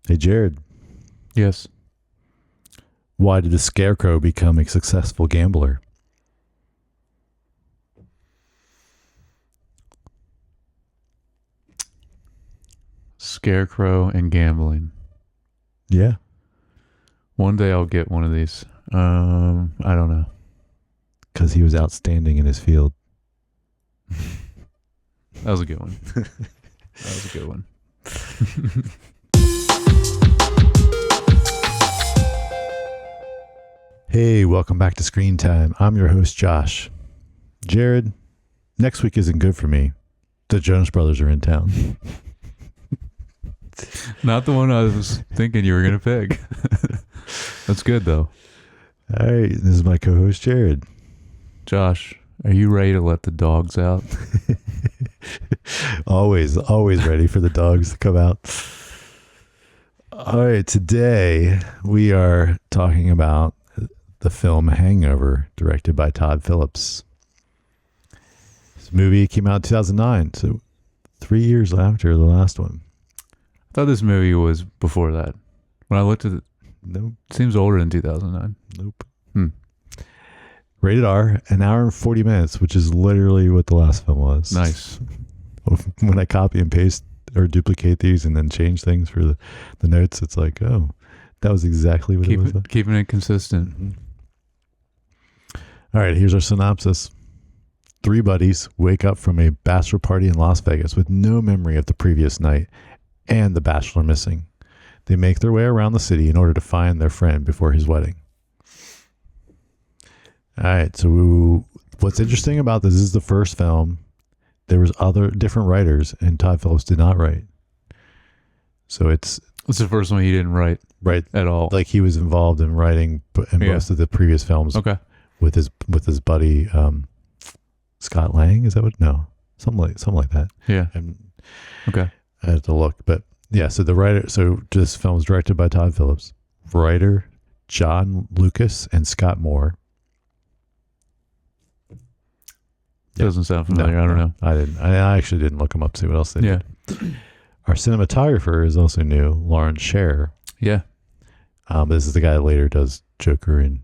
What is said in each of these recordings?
Hey, Jared, Yes. why did the Scarecrow become a successful gambler? Scarecrow and gambling. Yeah. One day I'll get one of these. I don't know. Because he was outstanding in his field. That was a good one. That was a good one. Hey, welcome back to Screen Time. I'm your host, Josh. Jared, next week isn't good for me. The Jonas Brothers are in town. Not the one I was thinking you were going to pick. That's good, though. All right, this is my co-host, Jared. Josh, are you ready to let the dogs out? always ready for the dogs to come out. All right, today we are talking about the film Hangover, directed by Todd Phillips. This movie came out in 2009, so 3 years after the last one. I thought this movie was before that. When I looked at it, Nope. it seems older than 2009. Nope. Rated R, an hour and 40 minutes, which is literally what the last film was. Nice. When I copy and paste or duplicate these and then change things for the notes, it's like, oh, that was exactly what it was. Keeping it consistent. Mm-hmm. All right, here's our synopsis. 3 buddies wake up from a bachelor party in Las Vegas with no memory of the previous night and the bachelor missing. They make their way around the city in order to find their friend before his wedding. All right, so what's interesting about this is the first film. There was other different writers, and Todd Phillips did not write. So it's the first one he didn't write at all. Like he was involved in writing in most of the previous films. Okay. With his buddy Scott Lang, is that what? No, something like that. Yeah. Okay. I have to look, but yeah. So this film was directed by Todd Phillips, writer John Lucas and Scott Moore. Doesn't sound familiar. I don't know. I didn't. I actually didn't look them up to see what else they did. Our cinematographer is also new, Lauren Scher. Yeah. This is the guy that later does Joker and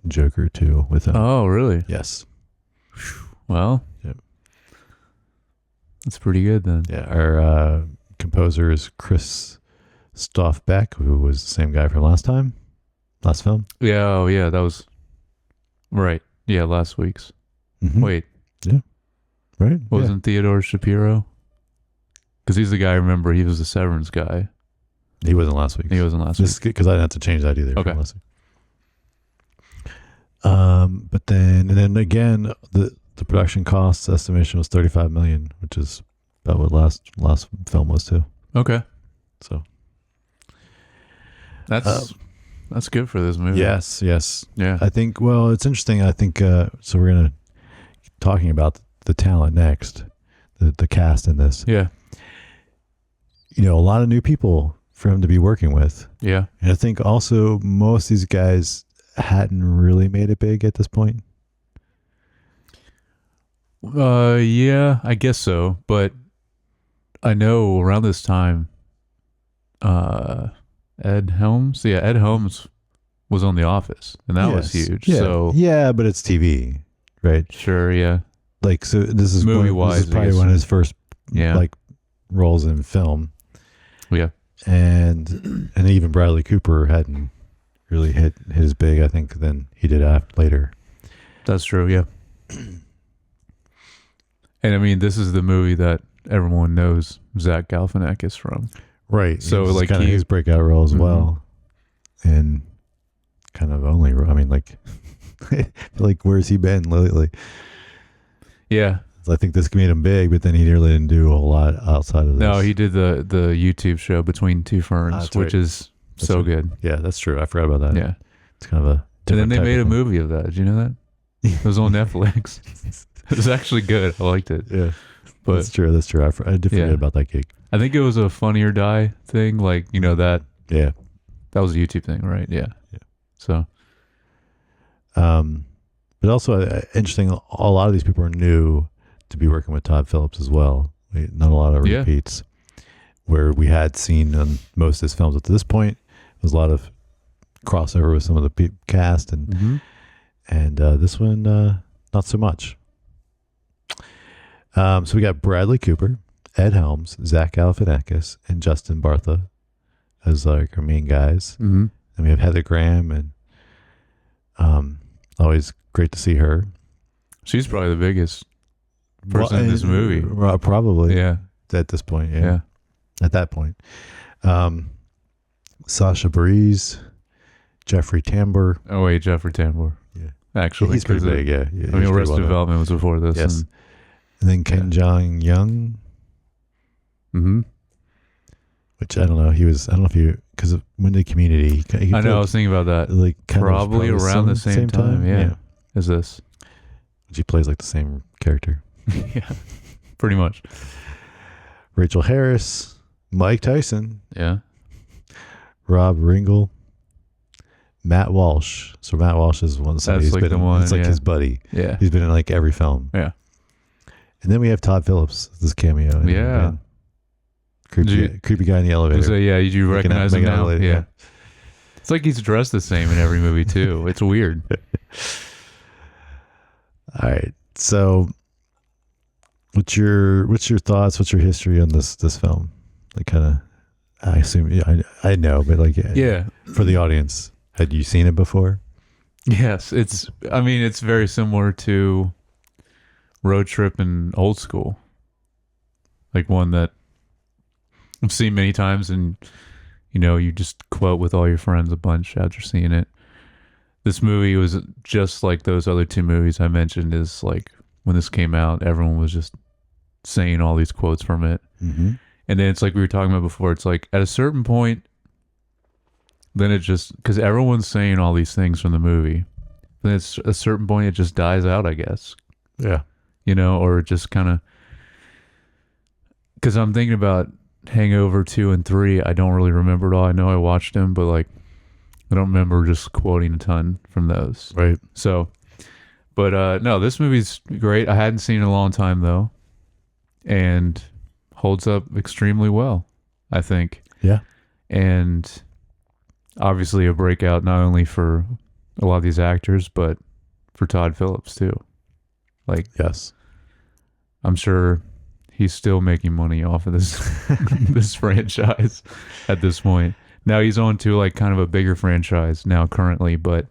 Joker 2 with him. Oh, really? Yes. Well, yep. That's pretty good then. Yeah. Our composer is Chris Stoffbeck, who was the same guy from last film. Yeah. Oh, yeah. That was right. Yeah, last week's. Mm-hmm. Wait. Yeah. Right. Wasn't Theodore Shapiro? Because he's the guy. Remember, he was the Severance guy. He wasn't last week. He wasn't last week. Because I didn't have to change that either. Okay. Last week. But then again, the production costs estimation was $35 million, which is about what last film was too. Okay. So that's good for this movie. Yes. Yeah. I think. Well, it's interesting. I think. So we're gonna talking about the talent next, the cast in this. Yeah. You know, a lot of new people for him to be working with. Yeah. And I think also most of these guys hadn't really made it big at this point. Yeah, I guess so. But I know around this time, Ed Helms was on The Office, and that was huge. Yeah. So yeah, but it's TV, right? Sure. Yeah. Like, so this is movie-wise, this is probably one of his first like roles in film. Yeah. And even Bradley Cooper hadn't really hit his big, I think, than he did later. That's true. Yeah. And I mean, this is the movie that everyone knows Zach Galifianakis from. Right. So like kind of his breakout role as well. And kind of only, I mean, like, like where's he been lately? Yeah. I think this made him big, but then he really didn't do a whole lot outside of this. No, he did the YouTube show Between Two Ferns, which is so good. Yeah, that's true. I forgot about that. Yeah. It's kind of a different. And then they made a movie of that. Did you know that? It was on Netflix. It was actually good. I liked it. Yeah. But that's true. I did forget about that gig. I think it was a Funny or Die thing. Like, you know, that was a YouTube thing, right? Yeah. So but also interesting, a lot of these people are new to be working with Todd Phillips as well. Not a lot of repeats. where we had seen on most of his films up to this point. There's a lot of crossover with some of the cast, and this one not so much. So we got Bradley Cooper, Ed Helms, Zach Galifianakis, and Justin Bartha as like our main guys. Mm-hmm. And we have Heather Graham, and always great to see her. She's probably the biggest person in this movie. Probably. Yeah. At this point, yeah. At that point. Sasha Bareilles, Jeffrey Tambor. Oh, wait, Jeffrey Tambor. Yeah. Actually. He's pretty big, yeah. I mean, Arrested Development was before this. Yes. And then Ken Jeong Young. Mm-hmm. Which I don't know. I don't know if you, because when the Community. I know, I was thinking about that. Like probably around the same time. Yeah. Is this? She plays like the same character. Yeah. Pretty much. Rachel Harris, Mike Tyson. Yeah. Rob Riggle, Matt Walsh. So Matt Walsh is one. That's like the one. It's like his buddy. Yeah. He's been in like every film. Yeah. And then we have Todd Phillips, this cameo. Yeah. Creepy guy in the elevator. So yeah, did you recognize him now? Yeah. It's like he's dressed the same in every movie too. It's weird. All right. So what's your thoughts? What's your history on this film? Like kind of, I assume, I know, but like, yeah, for the audience, had you seen it before? Yes. It's very similar to Road Trip and Old School. Like one that I've seen many times, and you just quote with all your friends a bunch after seeing it. This movie was just like those other two movies I mentioned. Is like when this came out, everyone was just saying all these quotes from it. Mm-hmm. And then it's like we were talking about before. It's like at a certain point, then it just, because everyone's saying all these things from the movie, then it's a certain point it just dies out, I guess. Yeah. Or it just kind of, because I'm thinking about Hangover 2 and 3. I don't really remember it all. I know I watched them, but like I don't remember just quoting a ton from those. Right. So, but no, this movie's great. I hadn't seen it in a long time though, and holds up extremely well, I think. Yeah. And obviously a breakout not only for a lot of these actors, but for Todd Phillips too. Like, yes, I'm sure he's still making money off of this this franchise at this point. Now he's on to like kind of a bigger franchise now currently, but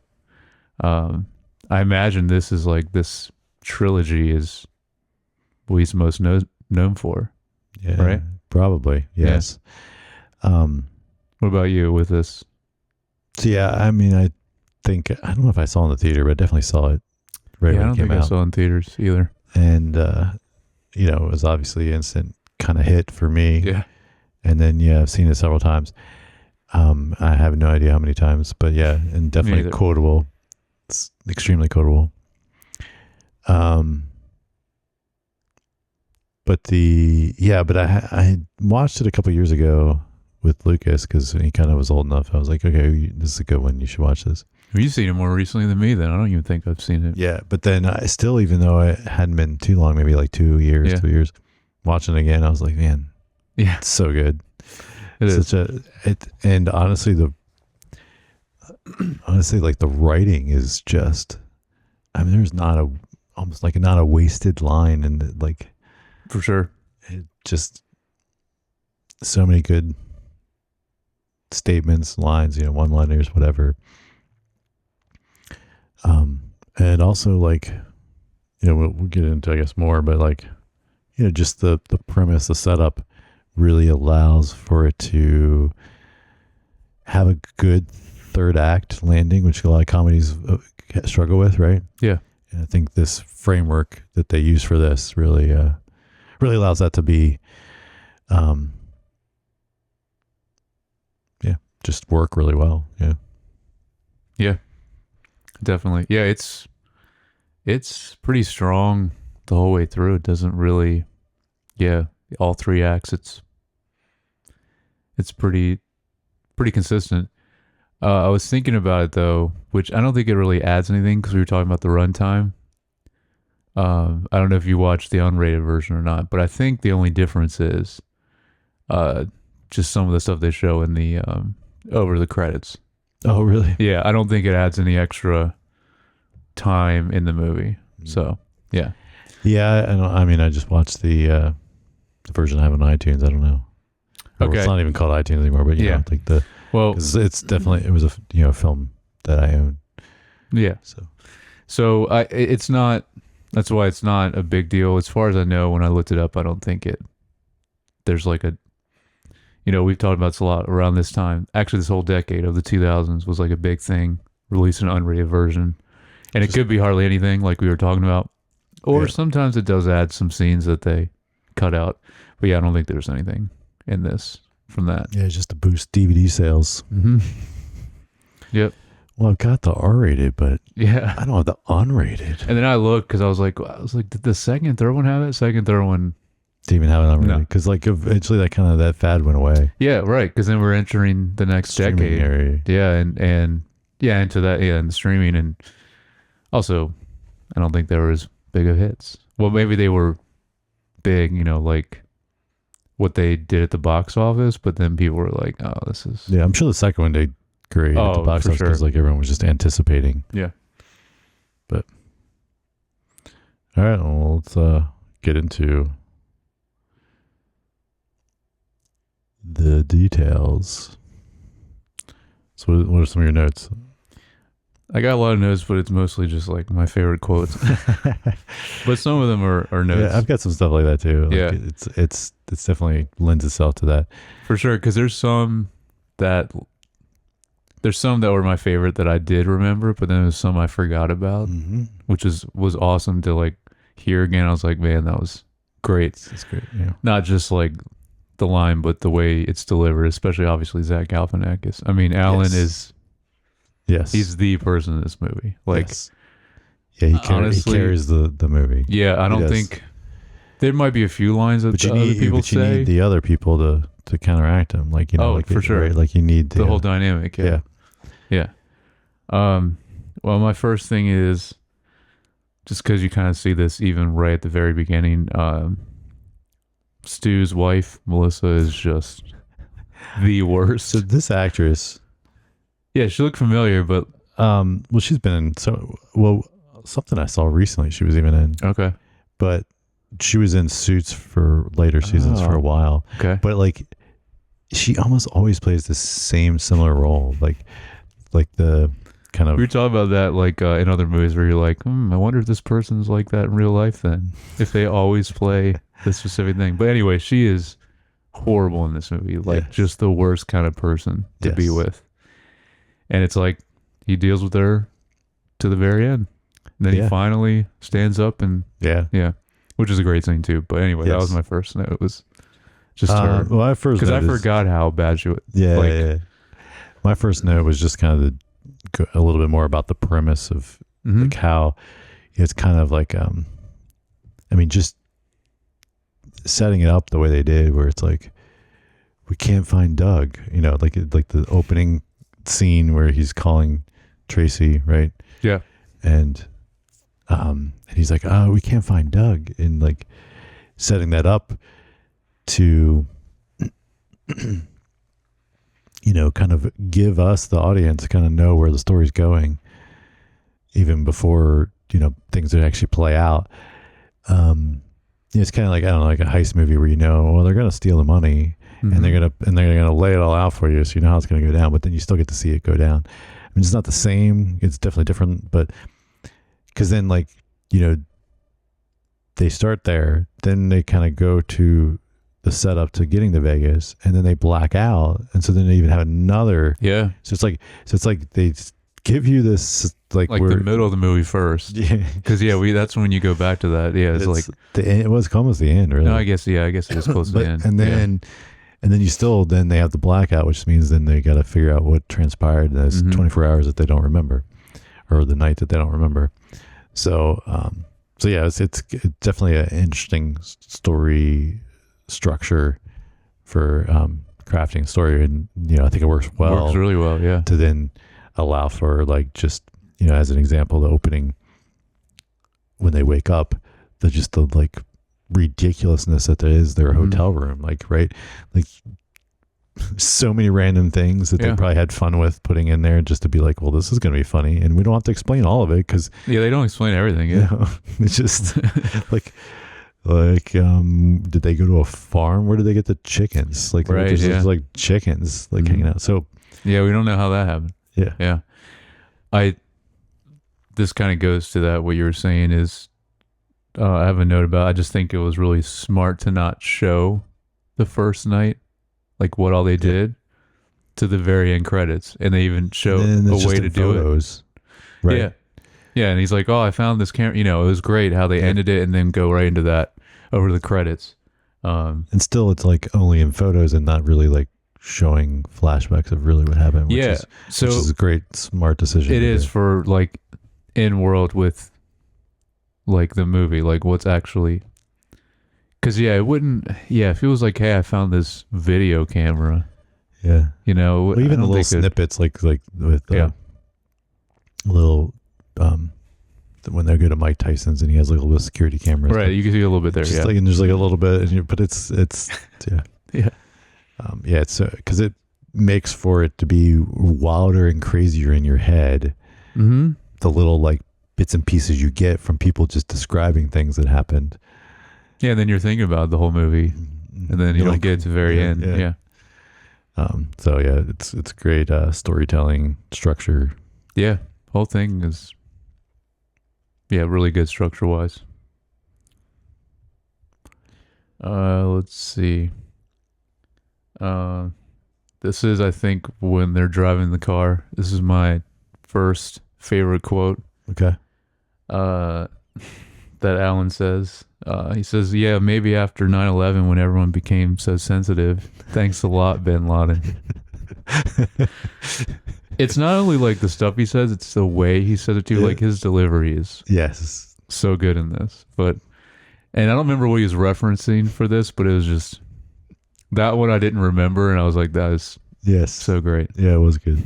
I imagine this is like this trilogy is what he's most known for. Yeah, right? Probably, yes. Yeah. What about you with this? So yeah, I mean, I don't know if I saw it in the theater, but I definitely saw it right when it came out. I don't think I saw it in theaters either. And it was obviously an instant kind of hit for me. Yeah. And then I've seen it several times. I have no idea how many times, but yeah, and definitely quotable. It's extremely quotable. But I watched it a couple years ago with Lucas because he kind of was old enough. I was like, okay, this is a good one. You should watch this. Have you seen it more recently than me then? I don't even think I've seen it. Yeah, but then I still, even though it hadn't been too long, maybe like 2 years, watching it again, I was like, man, yeah, it's so good. It is. And honestly, like the writing is just, I mean, there's almost like not a wasted line, and like, for sure, it just so many good statements, lines, one-liners, whatever. And also like, we'll get into, I guess, more, but like, just the premise, the setup really allows for it to have a good third act landing, which a lot of comedies struggle with, right? Yeah. And I think this framework that they use for this really allows that to be, just work really well. Yeah. Yeah, definitely. Yeah. It's pretty strong the whole way through. It doesn't really, all 3 acts. It's pretty consistent. I was thinking about it though, which I don't think it really adds anything because we were talking about the runtime. I don't know if you watched the unrated version or not, but I think the only difference is just some of the stuff they show in the over the credits. Oh, really? Yeah, I don't think it adds any extra time in the movie. So, yeah. Yeah, I mean, I just watched the version I have on iTunes. I don't know. Or Okay. It's not even called iTunes anymore, but you know, like it's definitely, it was a film that I own. Yeah. So it's not, that's why it's not a big deal. As far as I know, when I looked it up, I don't think there's like a, we've talked about this a lot around this time. Actually, this whole decade of the 2000s was like a big thing, release an unrated version. And it could be hardly anything like we were talking about. Or sometimes it does add some scenes that they cut out. But yeah, I don't think there's anything in this from that. Yeah, just to boost DVD sales. Mm-hmm. Yep. Well, I've got the R-rated, but yeah, I don't have the unrated. And then I looked because I was like, did the second, third one have it? Second, third one didn't even have it unrated because like eventually that fad went away. Yeah, right. Because then we're entering the next decade. Area. Yeah, and yeah, into that, and the streaming, and also, I don't think they were as big of hits. Well, maybe they were big, like what they did at the box office, but then people were like, "Oh, this is." Yeah, I'm sure the second one did great at the box office because like everyone was just anticipating. Yeah. But all right, well, let's get into the details. So, what are some of your notes? I got a lot of notes, but it's mostly just like my favorite quotes. But some of them are notes. Yeah, I've got some stuff like that too. Like yeah, it's definitely lends itself to that for sure. Because there's some that were my favorite that I did remember, but then there's some I forgot about, which was awesome to like hear again. I was like, man, that was great. It's great. Yeah, not just like the line, but the way it's delivered. Especially, obviously, Zach Galifianakis. I mean, Alan is. Yes, he's the person in this movie. Like, yeah, he carries the movie. Yeah, I don't think there might be a few lines that other people say. You need the other people to counteract him. Like like for sure. Right? Like you need the whole dynamic. Yeah. Well, my first thing is just because you kind of see this even right at the very beginning. Stu's wife, Melissa, is just the worst. So this actress. Yeah, she looked familiar, but well, she's been in something I saw recently. She was even in. Okay, but she was in Suits for later seasons for a while. Okay, but like she almost always plays the same similar role, like the kind of. We were talking about that like in other movies where you're like, I wonder if this person's like that in real life. Then if they always play this specific thing. But anyway, she is horrible in this movie. Like just the worst kind of person to be with. And it's like he deals with her to the very end. And then he finally stands up and which is a great thing too. But anyway, that was my first note. It was just her. Well, I forgot how bad she was. Yeah. My first note was just kind of a little bit more about the premise of like how it's kind of like I mean, just setting it up the way they did, where it's like we can't find Doug. Like the opening scene where he's calling Tracy, right? Yeah. And he's like, oh, we can't find Doug, and like setting that up to kind of give us, the audience, kind of know where the story's going even before things that actually play out. It's kind of like, I don't know, like a heist movie where they're gonna steal the money. And they're gonna lay it all out for you, so you know how it's gonna go down. But then you still get to see it go down. I mean, it's not the same. It's definitely different. But because then, like they start there, then they kind of go to the setup to getting to Vegas, and then they black out, and so then they even have another. Yeah. So it's like they give you this like the middle of the movie first. Yeah. Because that's when you go back to that. Yeah. It's like the end. It was almost the end, really. No, I guess it is close to the end. And then. And then then they have the blackout, which means then they got to figure out what transpired in those 24 hours that they don't remember, or the night that they don't remember. So, it's definitely an interesting story structure for crafting a story, and I think it works well. Works really well, yeah. To then allow for like just as an example, the opening when they wake up, the like ridiculousness that there is their hotel room, like, right, like so many random things that they probably had fun with putting in there just to be like, well, this is going to be funny. And we don't have to explain all of it because... Yeah, they don't explain everything. Yeah. You know, it's just like, did they go to a farm? Where did they get the chickens? Like, right, there's just like chickens like hanging out. So... Yeah, we don't know how that happened. Yeah. Yeah. This kind of goes to that, what you were saying is, I have a note about, I just think it was really smart to not show the first night, like what all they did, to the very end credits. And they even show a way to do it. Right. Yeah. Yeah. And he's like, oh, I found this camera. You know, it was great how they ended it and then go right into that over the credits. And still, it's like only in photos and not really like showing flashbacks of really what happened. Which is a great, smart decision. It is for like in world with like the movie, like what's actually, because it wouldn't, if it was like, hey, I found this video camera, you know, well, even the little snippets like with little when they go to Mike Tyson's and he has like a little security cameras, right? You can see a little bit there, like, and there's like a little bit, but it's yeah. It's because it makes for it to be wilder and crazier in your head. Mm-hmm. The little like bits and pieces you get from people just describing things that happened. Yeah, and then you're thinking about the whole movie, and then you don't get to the very end. Yeah. It's great storytelling structure. Yeah, whole thing is really good structure wise. Let's see. This is, I think, when they're driving the car. This is my first favorite quote. Okay. That Alan says. He says, yeah, maybe after 9/11 when everyone became so sensitive. Thanks a lot, Bin Laden. It's not only like the stuff he says, it's the way he says it too. Like his delivery is so good in this. And I don't remember what he was referencing for this, but it was just that one I didn't remember, and I was like, that is so great. Yeah, it was good.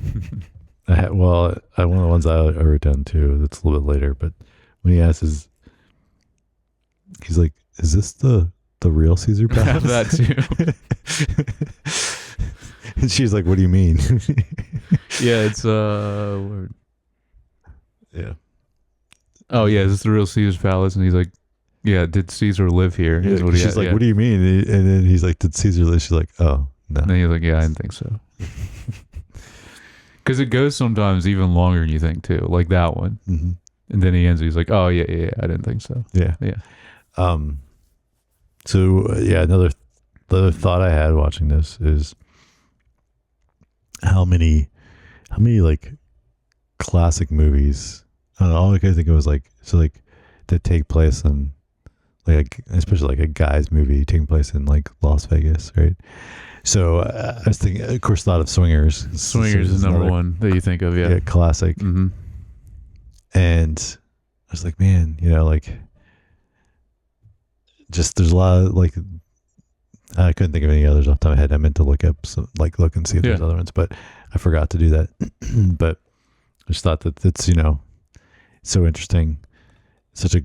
One of the ones I wrote down too, that's a little bit later, but when he asks he's like, is this the real Caesar Palace? That too. And she's like, what do you mean? It's word. Yeah. Oh yeah, is this the real Caesar's Palace? And he's like, yeah, did Caesar live here? She's like, what do you mean? And then he's like, did Caesar live? She's like, oh, no. And then he's like, yeah, I didn't think so. Because it goes sometimes even longer than you think too, like that one. Mm-hmm. And then he ends, he's like, oh, yeah, I didn't think so. Yeah. Another thought I had watching this is how many like classic movies, I don't know, all I could think of was like, that take place in like, especially like a guy's movie taking place in like Las Vegas, right? So I was thinking, of course, a lot of Swingers. Swingers is number one that you think of, yeah. Classic. Mm-hmm. And I was like, man, like, just there's a lot of like, I couldn't think of any others off the top of my head. I meant to look up, look and see if there's other ones, but I forgot to do that. But I just thought that it's, so interesting. Such a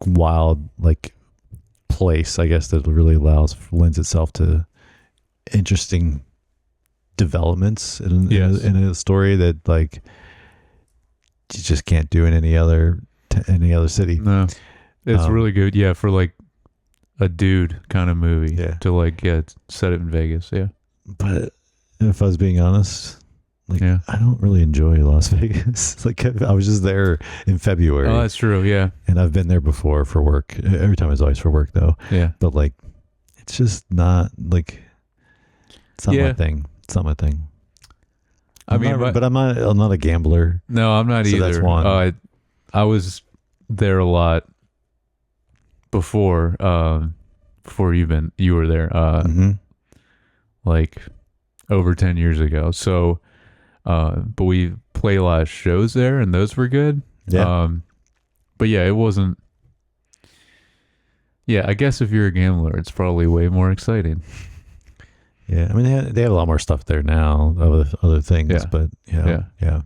wild, like, place, I guess, that really lends itself to interesting developments in a story that, like, you just can't do in any other city. No, it's really good. Yeah, for like a dude kind of movie. Yeah. To like set it in Vegas. Yeah. But if I was being honest, like, I don't really enjoy Las Vegas. Like, I was just there in February. Oh, that's true. Yeah. And I've been there before for work. Every time it's always for work, though. Yeah. But like, it's just not like, it's not my thing. It's not my thing. I'm not a gambler. No, I'm not either. That's one. I was there a lot before you were there. Like over 10 years ago. So, but we played a lot of shows there, and those were good. Yeah. But yeah, it wasn't. Yeah, I guess if you're a gambler, it's probably way more exciting. Yeah, I mean they have a lot more stuff there now, other things. Yeah. But yeah.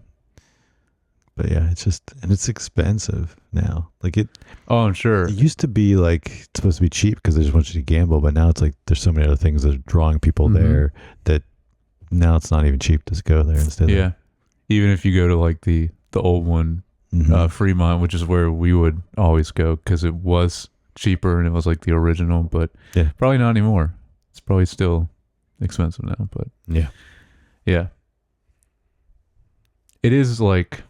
But yeah, it's just, and it's expensive now. Like it. Oh, I'm sure. It used to be like it's supposed to be cheap because they just want you to gamble, but now it's like there's so many other things that are drawing people there that now it's not even cheap to go there instead. Yeah. Even if you go to like the old one, Fremont, which is where we would always go because it was cheaper and it was like the original, but probably not anymore. It's probably still expensive now, but yeah. It is like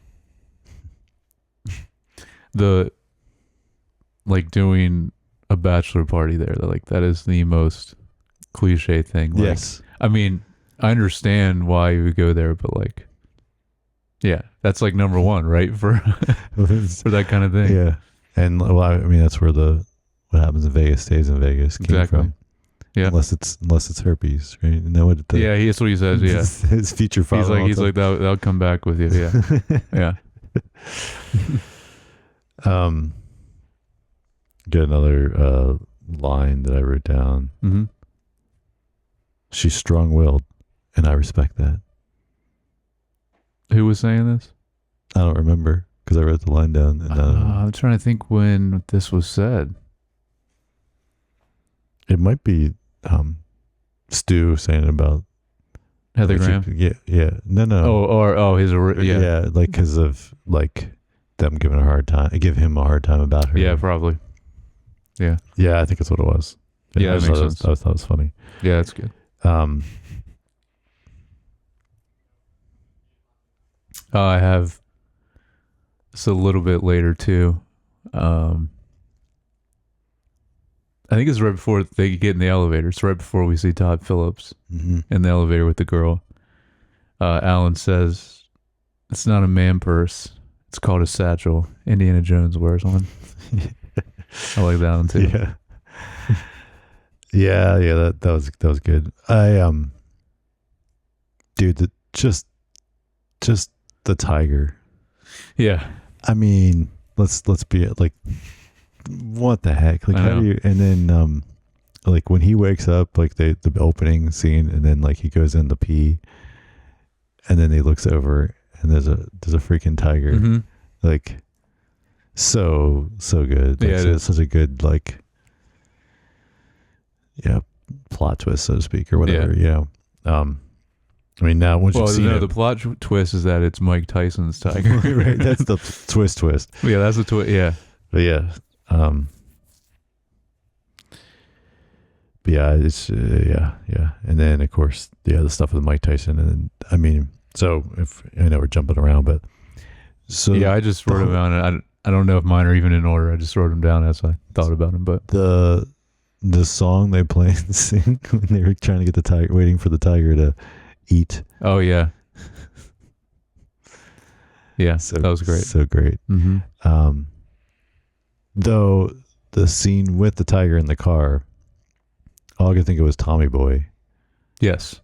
doing a bachelor party there. Like that is the most cliche thing. Like, yes. I mean, I understand why you would go there, but like, yeah, that's like number one, right? For that kind of thing. Yeah. And well, I mean, that's where what happens in Vegas stays in Vegas. Came from. Yeah. Unless it's herpes, right? And then that's what he says. Yeah. His future father. He's like that'll come back with you. Yeah. Yeah. Get another line that I wrote down. Mm-hmm. She's strong-willed, and I respect that. Who was saying this? I don't remember because I wrote the line down. And, I'm trying to think when this was said. It might be Stu saying it about Heather Graham. Yeah. No. His yeah, like because of like them giving him a hard time about her. Yeah, probably. Yeah. Yeah, I think that's what it was. Yeah, that makes sense. I thought it was funny. Yeah, that's good. I have it's a little bit later too. I think it's right before they get in the elevator. It's right before we see Todd Phillips in the elevator with the girl. Alan says, "It's not a man purse. It's called a satchel. Indiana Jones wears one." I like that one too. Yeah. That was good. Dude, just the tiger. Yeah. I mean, let's be like, what the heck? Like, how do you? And then, like when he wakes up, like the opening scene, and then like he goes in to pee, and then he looks over, and there's a freaking tiger, like, so good. Like, yeah, it's such a good like, plot twist, so to speak, or whatever. Yeah. I mean, now once you've seen it, the plot twist is that it's Mike Tyson's tiger. right? That's the twist. Yeah, that's the twist. Yeah, but yeah, it's yeah, and then of course, the stuff with Mike Tyson, and I mean, so if I know we're jumping around, but so yeah, I just wrote them down. I don't know if mine are even in order. I just wrote them down as I thought about them. But the song they play and sing when they were trying to get the tiger, waiting for the tiger to eat. Oh yeah, yeah. So that was great. So great. Though the scene with the tiger in the car, all I could think it was Tommy Boy. Yes,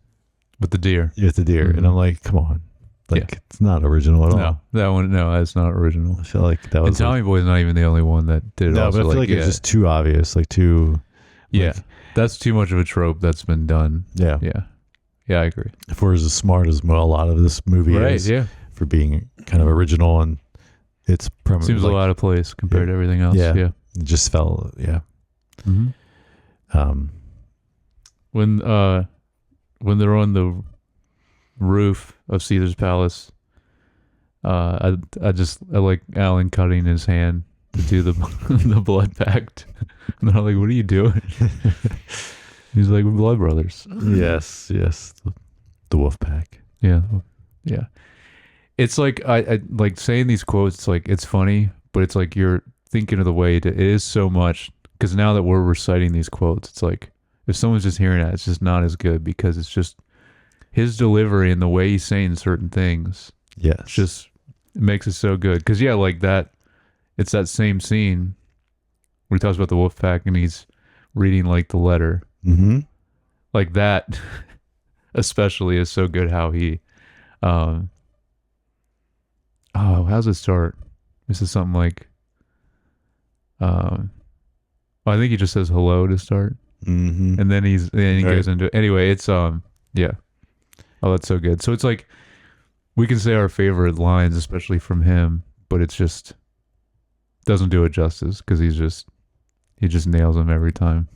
with the deer. With the deer, and I'm like, come on, like it's not original at all. No, that one, no, that's not original. I feel like that was. And Tommy Boy's not even the only one that did it. No, also. But I feel like it's just too obvious, like too. Yeah, that's too much of a trope that's been done. Yeah. Yeah, I agree. If we're as smart as a lot of this movie is, for being kind of original, and it's seems like, a lot of place compared to everything else. Yeah, it just felt When they're on the roof of Caesar's Palace, I like Alan cutting his hand to do the the blood pact, and they're like, "What are you doing?" He's like, "We're blood brothers." Yes, the wolf pack. Yeah. It's like I like saying these quotes. It's like it's funny, but it's like you're thinking of the way it is so much, because now that we're reciting these quotes, it's like if someone's just hearing that, it's just not as good, because it's just his delivery and the way he's saying certain things. Yes, just makes it so good. Because like that, it's that same scene where he talks about the wolf pack and he's reading like the letter. Like that especially is so good, how he how's it start? This is something like I think he just says hello to start, and then he goes into it. Anyway, it's that's so good. So it's like we can say our favorite lines, especially from him, but it's just doesn't do it justice, because he just nails them every time.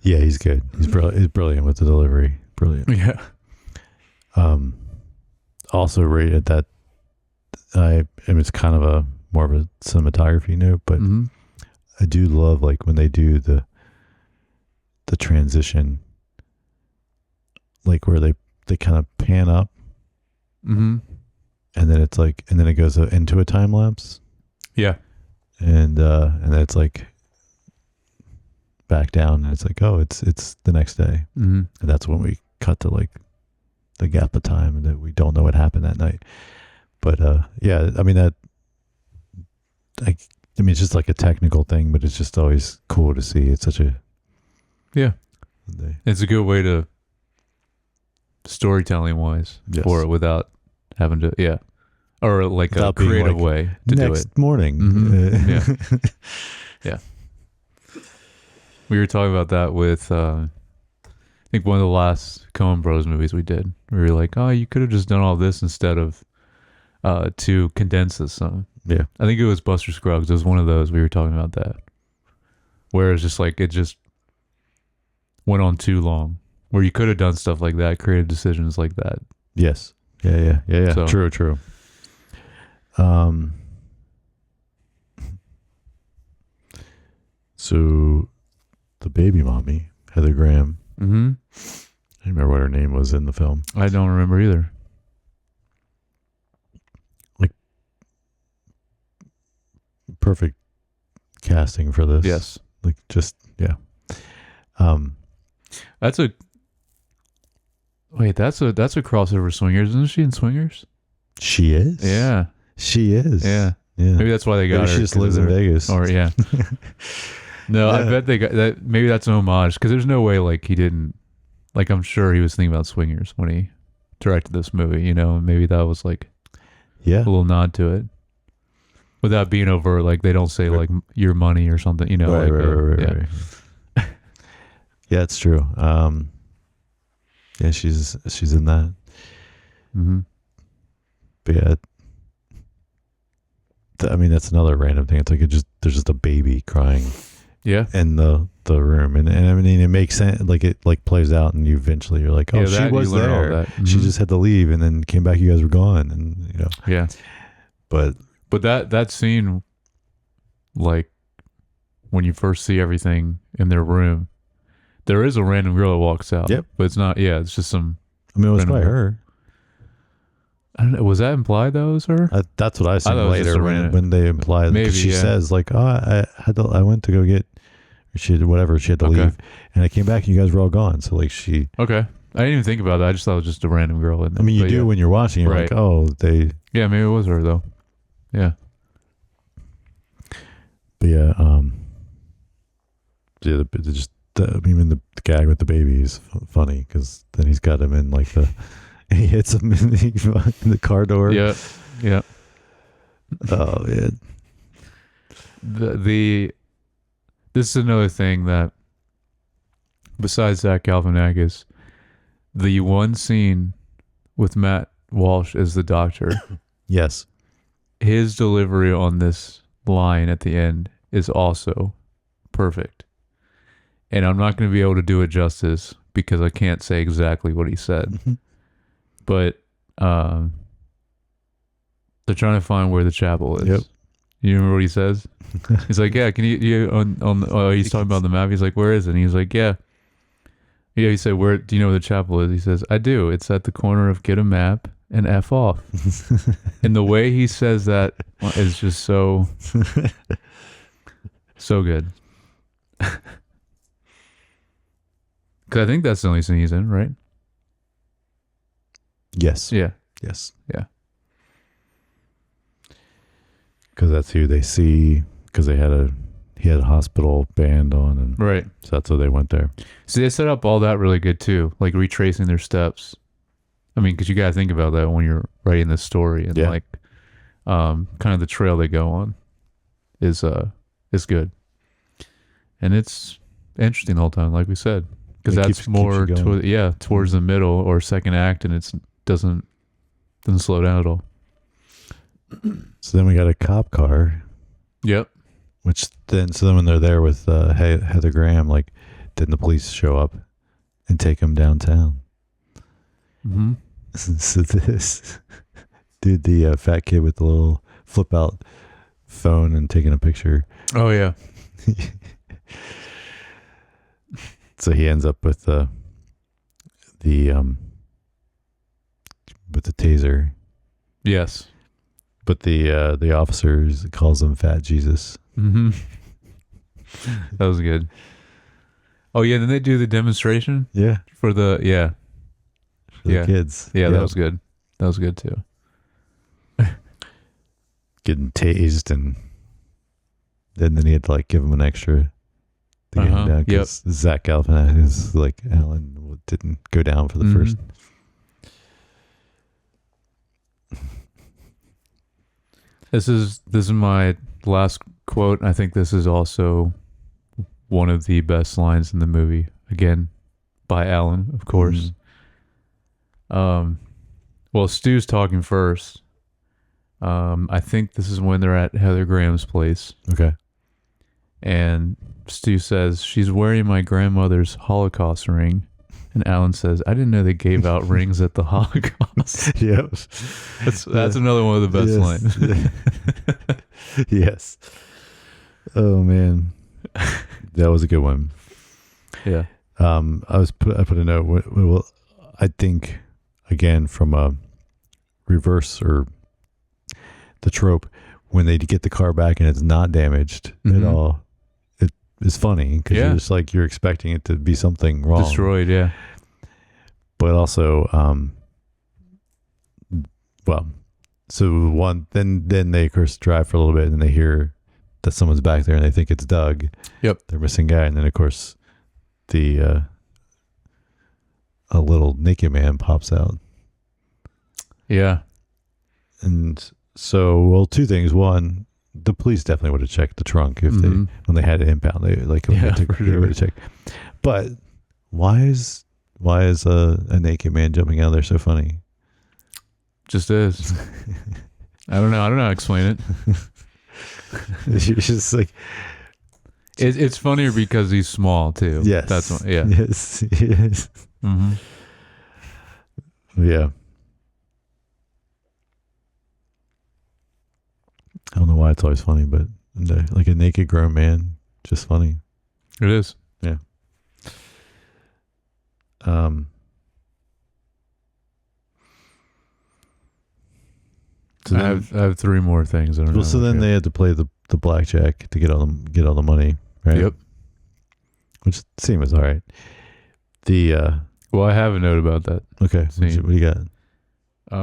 Yeah, he's good. He's brilliant with the delivery. Brilliant. Yeah. Also rated that it's kind of a more of a cinematography note, but Mm-hmm. I do love like when they do the transition, like where they kind of pan up, Mm-hmm. and then it goes into a time lapse, Yeah. and then it's like back down, and it's like, oh, it's the next day, Mm-hmm. and that's when we cut to like the gap of time, and that we don't know what happened that night. But yeah, I mean it's just like a technical thing, but it's just always cool to see. It's such a It's a good way to storytelling wise Yes. for it without having to or like Without a being creative like, way to do it. next morning. Mhm. Yeah. We were talking about that with I think one of the last Coen Bros movies we did. We were like, oh, you could have just done all this instead of to condense this some. Yeah. I think it was Buster Scruggs. It was one of those. We were talking about that. Where it's just like it just went on too long. Where you could have done stuff like that, creative decisions like that. Yes. Yeah. So- True. So the baby mommy, Heather Graham, Mm-hmm. I don't remember what her name was in the film. I don't remember either. Perfect casting for this. Yes. Like just, yeah. That's a crossover Swingers. Isn't she in Swingers? She is. Yeah. She is. Yeah. Yeah. Maybe that's why they got Maybe her. she just 'cause lives in they're- Vegas. Or yeah. No, I Yeah. bet they got that. Maybe that's an homage because there's no way like he didn't. Like I'm sure he was thinking about Swingers when he directed this movie. You know, and maybe that was like Yeah. a little nod to it, without being over. Like they don't say Right. like your money or something. You know, like Right. Yeah, it's true. Yeah, she's in that. Mm-hmm. But yeah, I mean that's another random thing. It's like there's just a baby crying Yeah. in the room, and I mean it makes sense. Like it like plays out, and you're like, oh, Yeah, she that, was you learn all there. that. She Mhm. just had to leave, and then came back. You guys were gone, and Yeah. But But that scene, like when you first see everything in their room, there is a random girl that walks out. Yep. But it's not. Yeah, it's just some. I mean, it was Random by girl. her. I don't know. Was that implied that it was her? That's what I thought seen it was just later a random- when they imply that Maybe, she yeah. says like, oh, I went to go get. She had whatever. She had to Okay. leave, and I came back, and you guys were all gone. So like she. Okay. I didn't even think about that. I just thought it was just a random girl. In there. I mean, you But do yeah. when you're watching. You're like, Right. oh, they. Yeah, maybe it was her though. Yeah. But yeah, even the gag with the baby is funny because then he's got him in like he hits him in the car door. Yeah. Yeah. Oh man. This is another thing that besides Zach Galifianakis, the one scene with Matt Walsh as the doctor, Yes. his delivery on this line at the end is also perfect. And I'm not going to be able to do it justice because I can't say exactly what he said. But they're trying to find where the chapel is. Yep. You remember what he says? He's like, yeah, can you he's talking about the map. He's like, where is it? And he's like, yeah. Yeah, he said, where do you know where the chapel is? He says, I do. It's at the corner of Get a Map and F off. And the way he says that is just so good. Because I think that's the only scene he's in, right? Yes. Yeah. Yes. Yeah. Because that's who they see. Because he had a hospital band on, and Right. so that's why they went there. See, they set up all that really good too, like retracing their steps. I mean, because you got to think about that when you're writing this story, and Yeah. like, kind of the trail they go on is good, and it's interesting the whole time, like we said, because It that's keeps more you going. towards the middle or second act, and it doesn't slow down at all. So then we got a cop car. Yep. So then when they're there with Heather Graham, like then the police show up and take him downtown. Mm-hmm. So this dude, the fat kid with the little flip out phone and taking a picture. Oh yeah. So he ends up with the taser. Yes. But the officers calls him Fat Jesus. Mm-hmm. That was good. Oh yeah, then they do the demonstration. Yeah. For the the kids. Yeah, that was good. That was good too. Getting tased, and then he had to like give him an extra to get him down because Zach Galifianakis, like Alan, didn't go down for the first. This is my last quote. I think this is also one of the best lines in the movie. Again, by Alan, of course. Well, Stu's talking first. I think this is when they're at Heather Graham's place. Okay. And Stu says, she's wearing my grandmother's Holocaust ring. And Alan says, I didn't know they gave out rings at the Holocaust. Yep. That's another one of the best lines. Yes. Oh man. That was a good one. Yeah. I put a note. Well, I think again from a reverse or the trope, when they get the car back and it's not damaged at all, it is funny because you're just like you're expecting it to be something wrong, destroyed. Yeah. But also, then they of course drive for a little bit and they hear that someone's back there and they think it's Doug. Yep. They're missing guy, and then of course a little naked man pops out. Yeah. And so, well, two things. One, the police definitely would have checked the trunk if when they had it impound. They would have checked. But why is a naked man jumping out of there so funny? Just is. I don't know how to explain it. It's just like it's funnier because he's small too. Yes, that's one. Yeah. Yes. Yes. Mm-hmm. Yeah. I don't know why it's always funny, but like a naked grown man, just funny. It is. Yeah. So I have three more things. I don't know. So then they had to play the blackjack to get all the money, right? Yep. Which seems all right. Well, I have a note about that. Okay. What do you got?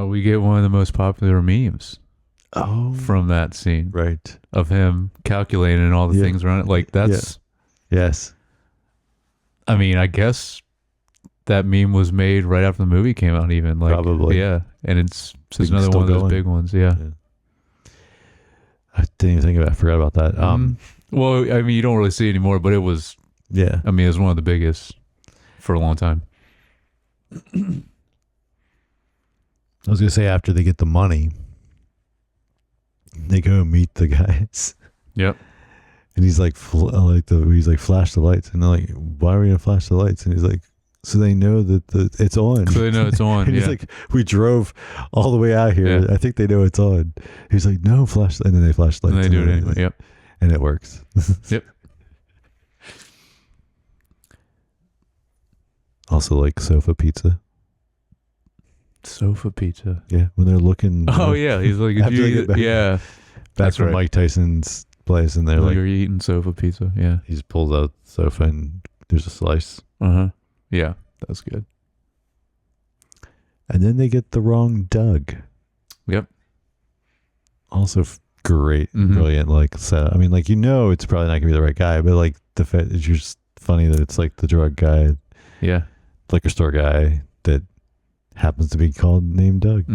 We get one of the most popular memes. Oh, from that scene, right, of him calculating all the things around it. Like that's yes. I mean, I guess that meme was made right after the movie came out. Even like probably, yeah. And it's another one of those big ones. Yeah. I didn't even think about it. I forgot about that. Well, I mean, you don't really see it anymore, but it was. Yeah. I mean, it was one of the biggest for a long time. I was gonna say after they get the money, they go meet the guys. Yep. And he's like, he's like, flash the lights, and they're like, why are we gonna flash the lights? And he's like, so they know that it's on. So they know it's on. And he's like, we drove all the way out here. Yeah. I think they know it's on. He's like, no, flash, and then they flash the lights. And they do it anyway. Yep. And it works. Yep. Also, like sofa pizza. Sofa pizza. Yeah, when they're looking. Oh yeah, he's like, back from Mike Tyson's place, and they're like, you're eating sofa pizza. Yeah, he just pulls out the sofa and there's a slice. Yeah, that's good. And then they get the wrong Doug. Yep. Also great, brilliant. Like, so I mean, like, it's probably not gonna be the right guy, but like the fact it's just funny that it's like the drug guy, liquor store guy that happens to be named Doug.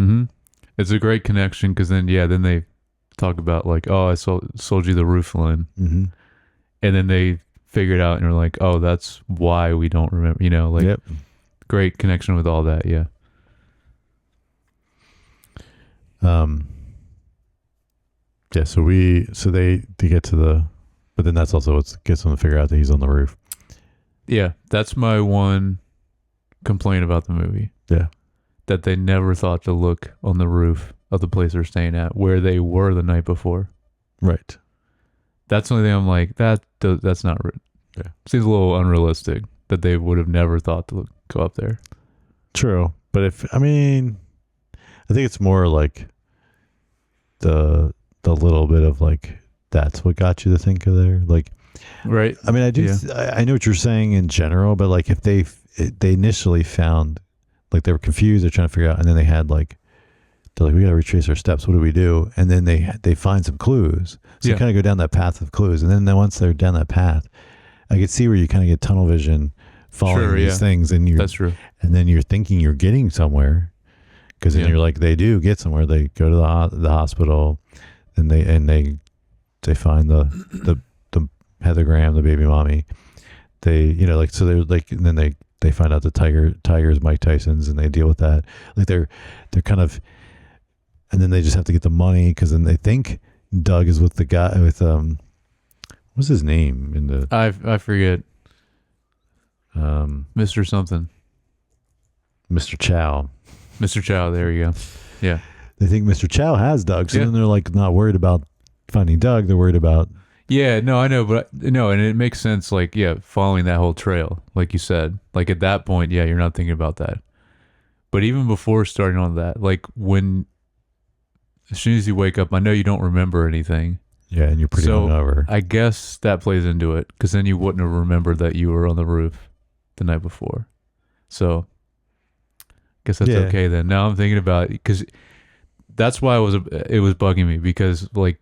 It's a great connection because then they talk about like, oh, I sold you the roof line, and then they figure it out and are like, oh, that's why we don't remember. Great connection with all that. Yeah. Yeah. So they get to but then that's also what gets them to figure out that he's on the roof. Yeah, that's my one complaint about the movie. Yeah. That they never thought to look on the roof of the place they're staying at where they were the night before. Right. That's the only thing I'm like, that's not Yeah. Seems a little unrealistic that they would have never thought to go up there. True. But I think it's more like the little bit of like, that's what got you to think of there. Like, right. I mean, I know what you're saying in general, but like if they initially found, like they were confused, they're trying to figure out, and then they're like, we got to retrace our steps. What do we do? And then they find some clues. So you kind of go down that path of clues. And then once they're down that path, I could see where you kind of get tunnel vision following these things. And that's true. And then you're thinking you're getting somewhere, because then you're like, they do get somewhere. They go to the hospital, and they find the Heathergram, the baby mommy. They, so they're like, and then they find out the tiger's Mike Tyson's, and they deal with that. Like they're kind of, and then they just have to get the money, because then they think Doug is with the guy with what's his name in the I forget. Mr. something. Mr. Chow. Mr. Chow, there you go. Yeah. They think Mr. Chow has Doug, so then they're like not worried about finding Doug, they're worried about. Yeah, no, I know, but no, and it makes sense, like, following that whole trail, like you said. Like, at that point, you're not thinking about that. But even before starting on that, like, as soon as you wake up, I know you don't remember anything. Yeah, and you're pretty hungover. I guess that plays into it, because then you wouldn't have remembered that you were on the roof the night before. So, I guess that's okay then. Now I'm thinking about it, because that's why it was bugging me, because, like,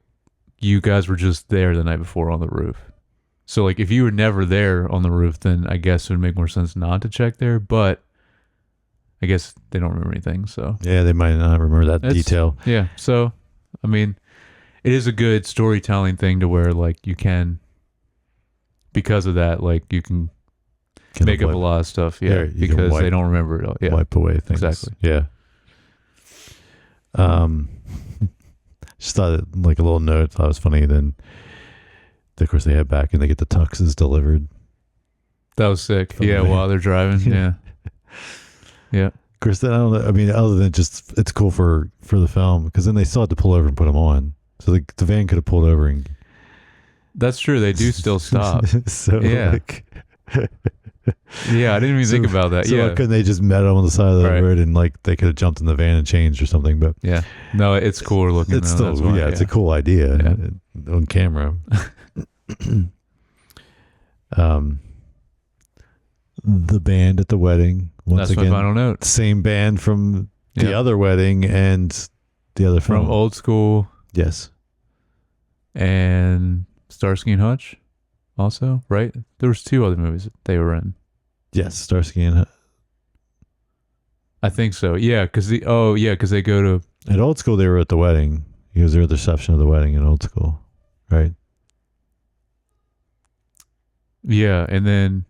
you guys were just there the night before on the roof. So, like, if you were never there on the roof, then I guess it would make more sense not to check there. But I guess they don't remember anything. So yeah, they might not remember that detail. Yeah. So, I mean, it is a good storytelling thing to where, like, you can, because of that, like, you can make up a lot of stuff. Yeah, because they don't remember it all. Yeah, wipe away things. Exactly. Yeah. Just thought it, like a little note, thought it was funny. Then, of course, they head back and they get the tuxes delivered. That was sick. Yeah, while they're driving. Yeah. Yeah. Of course, then, I don't know. I mean, other than just, it's cool for the film, because then they still had to pull over and put them on. So the van could have pulled over and. That's true. They do still stop. So, like. Yeah, I didn't even think about that. So why couldn't they just met them on the side of the road, and like they could have jumped in the van and changed or something? But yeah, no, it's cooler looking. It's still it's a cool idea on camera. The band at the wedding. Once again, my final note. Same band from the other wedding and the other film. From Old School. Yes. And Starsky and Hutch. Also, right? There was 2 other movies that they were in. Yes, Starsky and Hutch. I think so. Yeah, because they go to at Old School. They were at the wedding. He was there at the reception of the wedding in Old School, right? Yeah, and then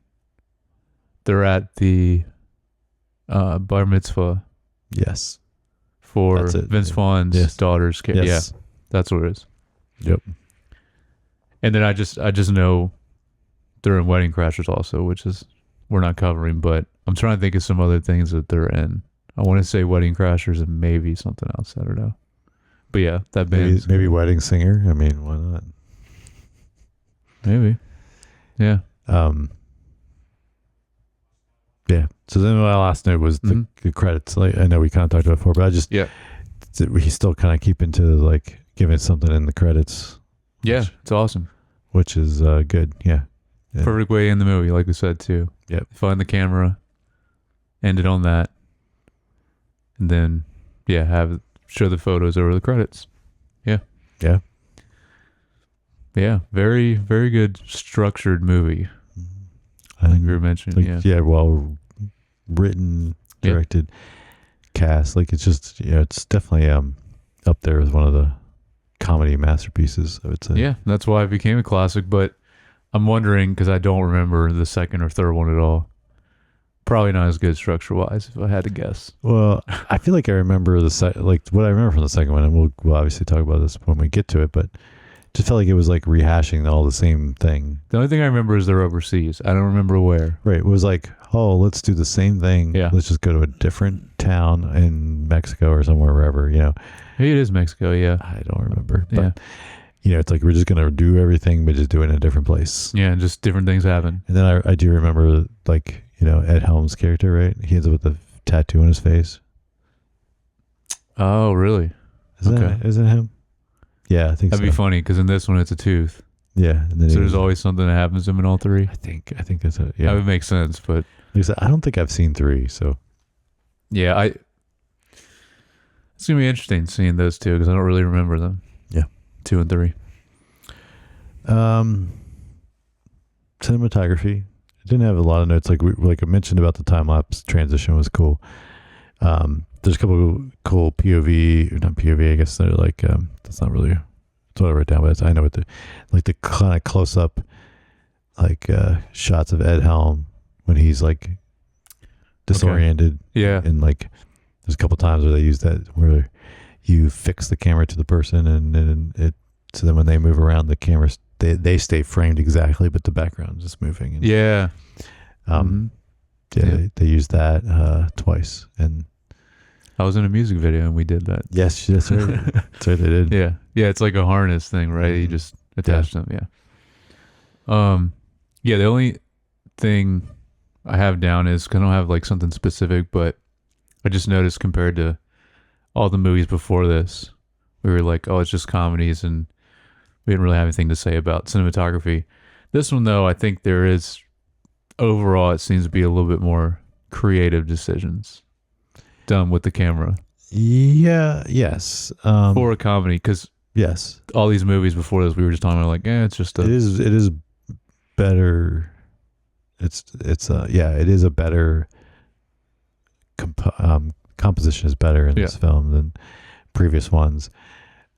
they're at the bar mitzvah. Yes, for Vince Vaughn's daughter's kid. Yes. Yeah, that's what it is. Yep. And then I just know they're in Wedding Crashers also, which is we're not covering, but I'm trying to think of some other things that they're in. I want to say Wedding Crashers and maybe something else. I don't know. But yeah, that band. Maybe Wedding Singer. I mean, why not? Maybe. Yeah. Yeah. So then my last note was the credits. Like, I know we kind of talked about it before, but I just he's still kind of keeping to like giving something in the credits. Yeah, it's awesome. Which is good. Yeah. Perfect way in the movie, like we said too. Yep. Find the camera, end it on that, and then show the photos over the credits. Yeah. Yeah. Yeah. Very, very good structured movie. I think we were mentioning. Well written, directed, cast. Like it's just it's definitely up there as one of the comedy masterpieces, I would say. Yeah, that's why it became a classic. But I'm wondering, because I don't remember the second or third one at all. Probably not as good structure wise, if I had to guess. Well, I feel like I remember what I remember from the second one, and we'll obviously talk about this when we get to it. But Just felt like it was like rehashing all the same thing. The only thing I remember is they're overseas. I don't remember where. Right. It was like, oh, let's do the same thing. Yeah. Let's just go to a different town in Mexico or somewhere, wherever, Maybe it is Mexico, yeah. I don't remember. Yeah. But, it's like we're just going to do everything, but just do it in a different place. Yeah, and just different things happen. And then I do remember, like, Ed Helms' character, right? He ends up with a tattoo on his face. Oh, really? Isn't it him? Yeah, I think That'd be funny, because in this one it's a tooth. Yeah. And then so there's always something that happens to him in all three? I think that's it. Yeah. That would make sense, but... Like I said, I don't think I've seen 3, so... Yeah, it's going to be interesting seeing those two, because I don't really remember them. Yeah. 2 and 3. Cinematography. I didn't have a lot of notes. Like I mentioned about the time lapse transition was cool. There's a couple of cool POV, or not POV. I guess they're like that's not really that's what I wrote down, but I know what the kind of close up shots of Ed Helm when he's like disoriented. Okay. Yeah, and like there's a couple times where they use that where you fix the camera to the person and it so then when they move around the cameras they stay framed exactly, but the background is moving. And, yeah. They used that twice. And I was in a music video and we did that. Yes, that's right. That's right, they did. Yeah. Yeah, it's like a harness thing, right? You just attach them, yeah. Yeah, the only thing I have down is, 'cause I don't have like something specific, but I just noticed compared to all the movies before this, we were like, oh, it's just comedies, and we didn't really have anything to say about cinematography. This one, though, I think there is, overall, it seems to be a little bit more creative decisions done with the camera. Yeah, yes. For a comedy, because yes, all these movies before this, we were just talking about like, it's just a... It is better. It is a better composition is better in this film than previous ones.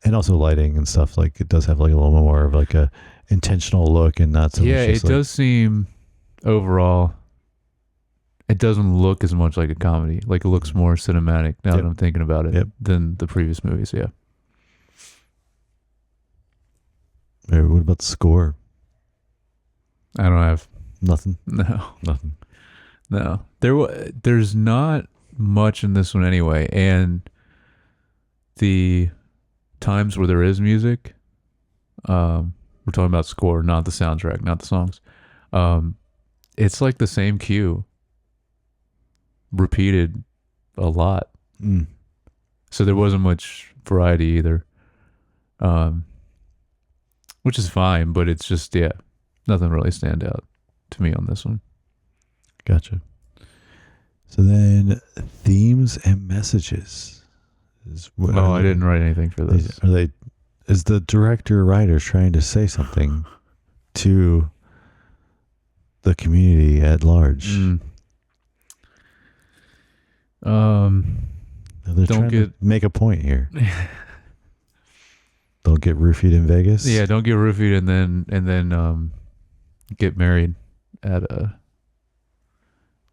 And also lighting and stuff, like it does have like a little more of like a intentional look and not so much. Yeah, it does seem overall, it doesn't look as much like a comedy. Like it looks more cinematic now that I'm thinking about it than the previous movies. Yeah. What about the score? I don't have nothing. Nothing. No, there's not much in this one anyway, and the times where there is music, we're talking about score, not the soundtrack, not the songs. It's like the same cue repeated a lot. So there wasn't much variety either, which is fine, but it's just nothing really stand out to me on this one. Gotcha. So then themes and messages. I didn't write anything for this. Is the director or writer trying to say something to the community at large? They're trying to make a point here. Don't get roofied in Vegas. Yeah, don't get roofied and then get married at a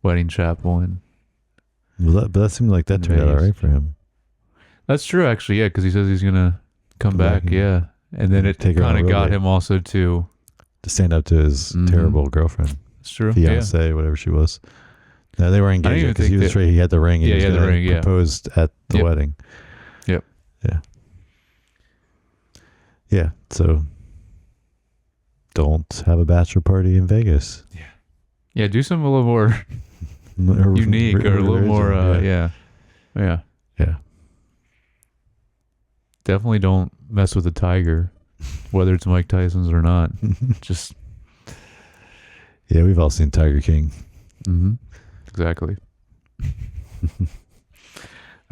wedding chapel. And but that seemed like that turned out all right for him. That's true, actually. Yeah, because he says he's gonna come back. And then it kind of got him also to stand up to his terrible girlfriend. That's true. Fiance, whatever she was. No, they were engaged because he was afraid he had the ring. And he had the ring. Proposed at the wedding. Yep. Yeah. Yeah. So don't have a bachelor party in Vegas. Yeah. Yeah. Do something a little more unique or a little more. Yeah. Definitely don't mess with a tiger, whether it's Mike Tyson's or not. Just. Yeah, we've all seen Tiger King. Exactly.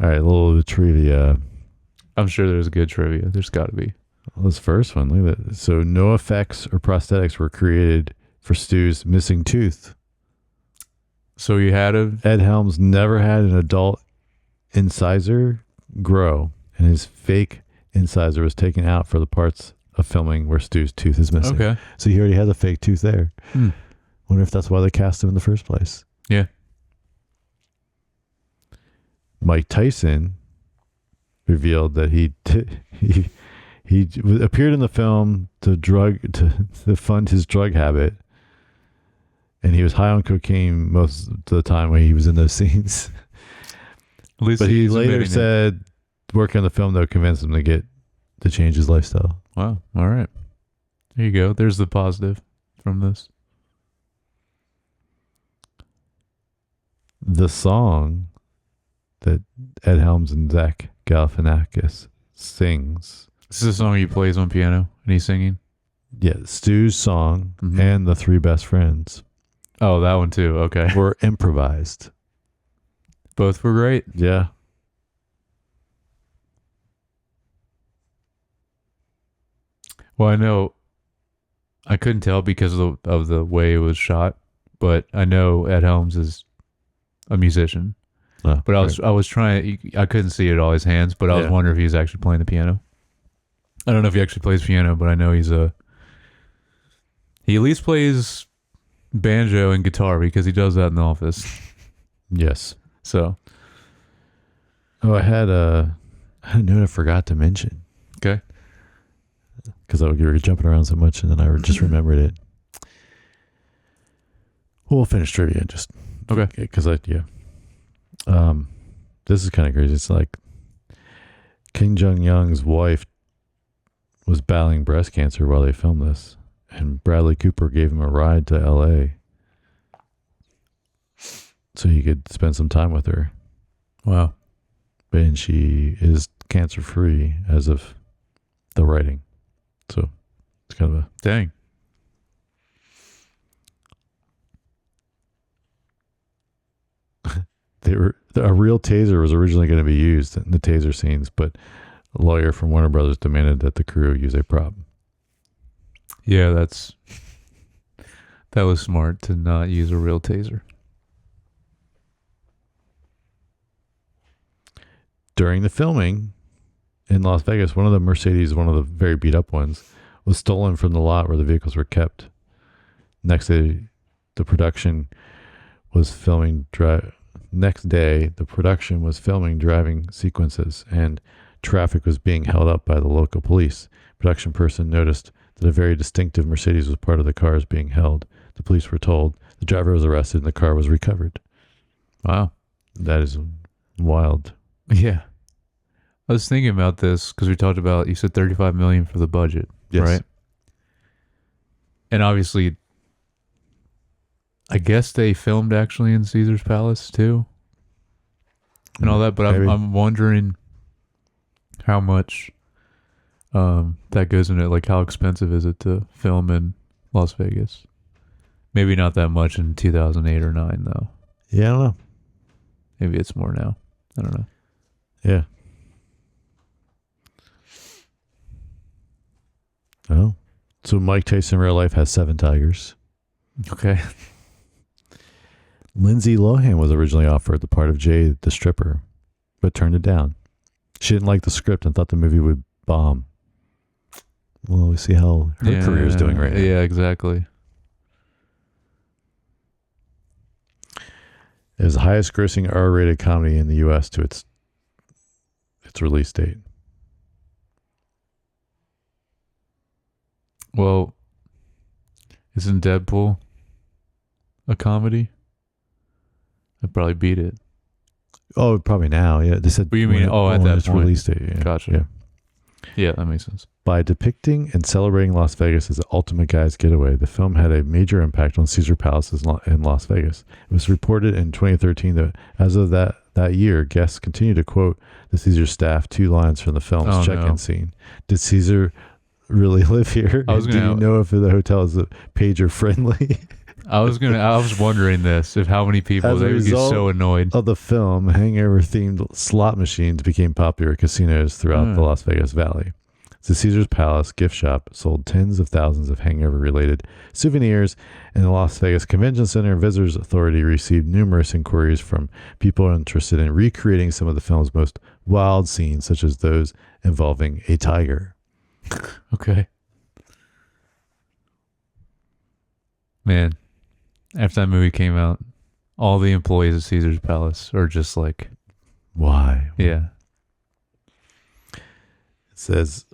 All right, a little trivia. I'm sure there's good trivia. There's got to be. Well, this first one, look at that. So no effects or prosthetics were created for Stu's missing tooth. So you had Ed Helms never had an adult incisor grow, and his fake incisor was taken out for the parts of filming where Stu's tooth is missing. Okay. So he already has a fake tooth there. Wonder if that's why they cast him in the first place. Yeah. Mike Tyson revealed that he appeared in the film to fund his drug habit, and he was high on cocaine most of the time when he was in those scenes. At least But he he's later admitting it. said working on the film though convinced him to change his lifestyle. Wow. All right. There you go. There's the positive from this. The song that Ed Helms and Zach Galifianakis sings, This is a song he plays on piano and he's singing. yeah, Stu's song Mhm. and The Three Best Friends Oh, that one too. Okay. were improvised. Both were great. Yeah. Well, I know I couldn't tell because of the way it was shot, but I know Ed Helms is a musician. Oh, But right. I was trying. I couldn't see it all his hands, but I was Yeah. wondering if he was actually playing the piano. I don't know if he actually plays piano, but I know he at least plays banjo and guitar because he does that in the office. Yes. So Oh, I had a note I forgot to mention okay, because we were jumping around so much, and then I just remembered it. We'll finish trivia just okay. because this is kind of crazy. It's like Kim Jong-un's wife was battling breast cancer while they filmed this, and Bradley Cooper gave him a ride to LA so he could spend some time with her. Wow. And she is cancer free as of the writing. So it's kind of a Dang. a real taser was originally going to be used in the taser scenes, but a lawyer from Warner Brothers demanded that the crew use a prop. Yeah, that was smart to not use a real taser. During the filming in Las Vegas, one of the Mercedes, one of the very beat up ones, was stolen from the lot where the vehicles were kept. Next day, the production was filming driving driving sequences, and traffic was being held up by the local police. Production person noticed that a very distinctive Mercedes was part of the cars being held. The police were told. The driver was arrested and the car was recovered. Wow. That is wild. Yeah. I was thinking about this because we talked about, you said $35 million for the budget, Yes. right? And obviously, I guess they filmed actually in Caesar's Palace too, and all that. But Maybe. I'm wondering how much that goes into it. Like, how expensive is it to film in Las Vegas? Maybe not that much in 2008 or 9 though. Yeah, I don't know. Maybe it's more now. I don't know. Yeah. Oh. So Mike Tyson in real life has 7 tigers. Okay. Lindsay Lohan was originally offered the part of Jay the stripper, but turned it down. She didn't like the script and thought the movie would bomb. Well, we see how her career is doing right now. Yeah, exactly. It was the highest grossing R-rated comedy in the U.S. to its release date. Well, isn't Deadpool a comedy? I'd probably beat it. Oh, probably now. Yeah, they said. What do you mean? At that its point. release date. Yeah. Gotcha. Yeah. Yeah, that makes sense. By depicting and celebrating Las Vegas as the ultimate guy's getaway, the film had a major impact on Caesar Palaces in Las Vegas. It was reported in 2013 that as of that year, guests continued to quote the Caesar staff 2 lines from the film's check-in scene. Did Caesar really live here? I was Do you know if the hotel is pager friendly? I was wondering this, if how many people As a they would get result so annoyed. of the film, hangover-themed slot machines became popular at casinos throughout the Las Vegas Valley. The Caesar's Palace gift shop sold tens of thousands of hangover-related souvenirs, and the Las Vegas Convention Center and Visitors Authority received numerous inquiries from people interested in recreating some of the film's most wild scenes, such as those involving a tiger. Okay. Man, after that movie came out, all the employees at Caesar's Palace are just like, Why? yeah. It says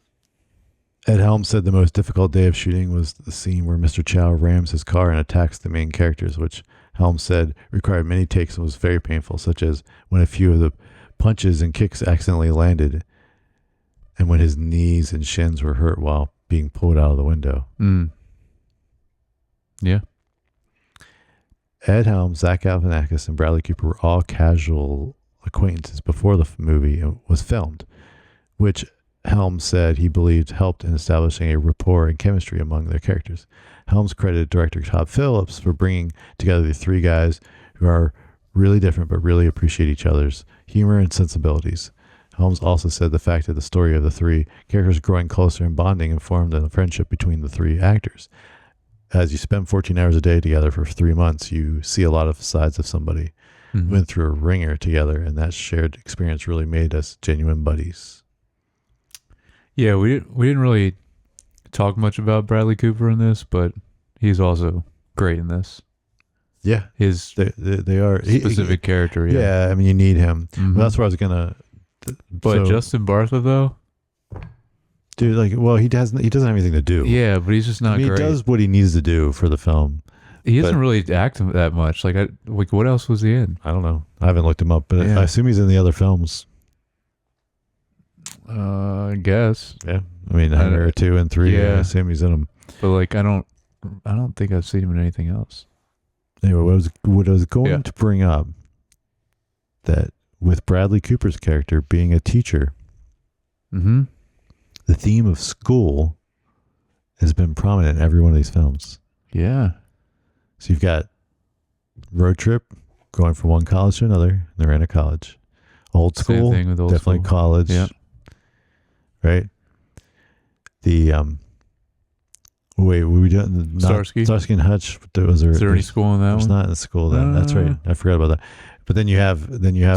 Ed Helms said the most difficult day of shooting was the scene where Mr. Chow rams his car and attacks the main characters, which Helms said required many takes and was very painful, such as when a few of the punches and kicks accidentally landed and when his knees and shins were hurt while being pulled out of the window. Yeah. Ed Helms, Zach Galifianakis, and Bradley Cooper were all casual acquaintances before the movie was filmed, which Helms said he believed helped in establishing a rapport and chemistry among their characters. Helms credited director Todd Phillips for bringing together the three guys who are really different but really appreciate each other's humor and sensibilities. Helms also said the fact that the story of the three characters growing closer and bonding informed a friendship between the three actors. As you spend 14 hours a day together for 3 months, you see a lot of sides of somebody who went through a ringer together, and that shared experience really made us genuine buddies. Yeah, we didn't really talk much about Bradley Cooper in this, but he's also great in this. Yeah, His they are specific character. Yeah. Yeah, I mean you need him. Well, that's where I was gonna. But Justin Bartha though, dude, like, well, he doesn't have anything to do. yeah, but he's just not He great. does what he needs to do for the film. He doesn't really act that much. Like what else was he in? I don't know. I haven't looked him up, but Yeah. I assume he's in the other films. I guess. Yeah, I mean, Hangover 2 and 3. Yeah. I assume he's in them. But like I don't think I've seen him in anything else. Anyway, what I was going to bring up, that with Bradley Cooper's character being a teacher, the theme of school has been prominent in every one of these films. Yeah. So you've got road trip going from one college to another. And they're in a college. Old school, Same thing with old definitely school. college. Yeah. Right. The wait, were we doing Starsky? Starsky and Hutch? Is there any school in that There's one? not in school then. That's right. I forgot about that. But then you have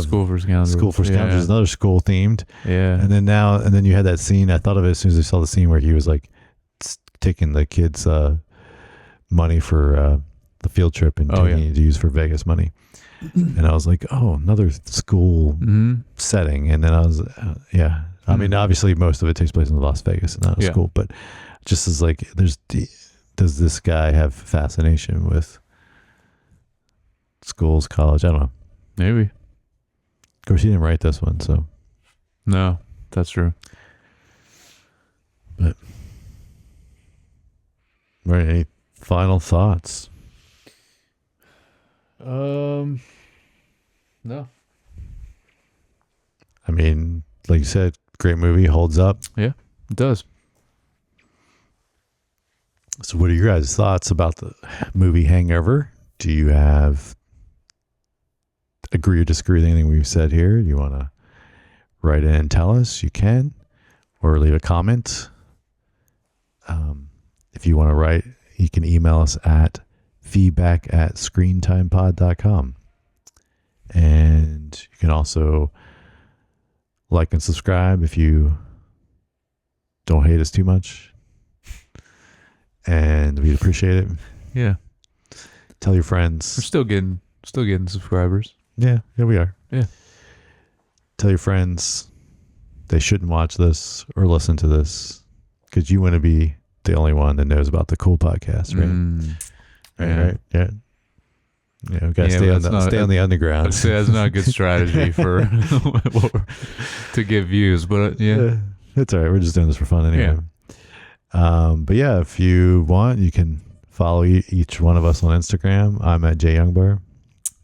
School for Scoundrels. School for Scoundrels, another school themed. Yeah. And then you had that scene. I thought of it as soon as I saw the scene where he was like taking the kids' money for the field trip and taking it to use for Vegas money. And I was like, oh, another school setting. And then I was, I mean, obviously most of it takes place in Las Vegas and not a school, but just as like, does this guy have fascination with schools, college? I don't know. Maybe. Of course, he didn't write this one, so. No, that's true. But, right, any final thoughts? No. I mean, like you said, great movie, holds up. Yeah, it does. So what are your guys' thoughts about the movie Hangover? Do you have agree or disagree with anything we've said here? You want to write in and tell us? You can, or leave a comment. If you want to write, you can email us at feedback@screentimepod.com. And you can also like and subscribe if you don't hate us too much. And we'd appreciate it. Yeah. Tell your friends. We're still getting subscribers. Yeah, we are. Yeah. Tell your friends they shouldn't watch this or listen to this because you want to be the only one that knows about the cool podcast, right? Right. Yeah. You know, gotta stay on the underground. I'd say that's not a good strategy for to get views, but yeah, it's all right. We're just doing this for fun anyway. Yeah. But yeah, if you want, you can follow each one of us on Instagram. I'm at Jay Youngbar,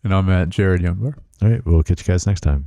and I'm at Jared Youngbar. All right, we'll catch you guys next time.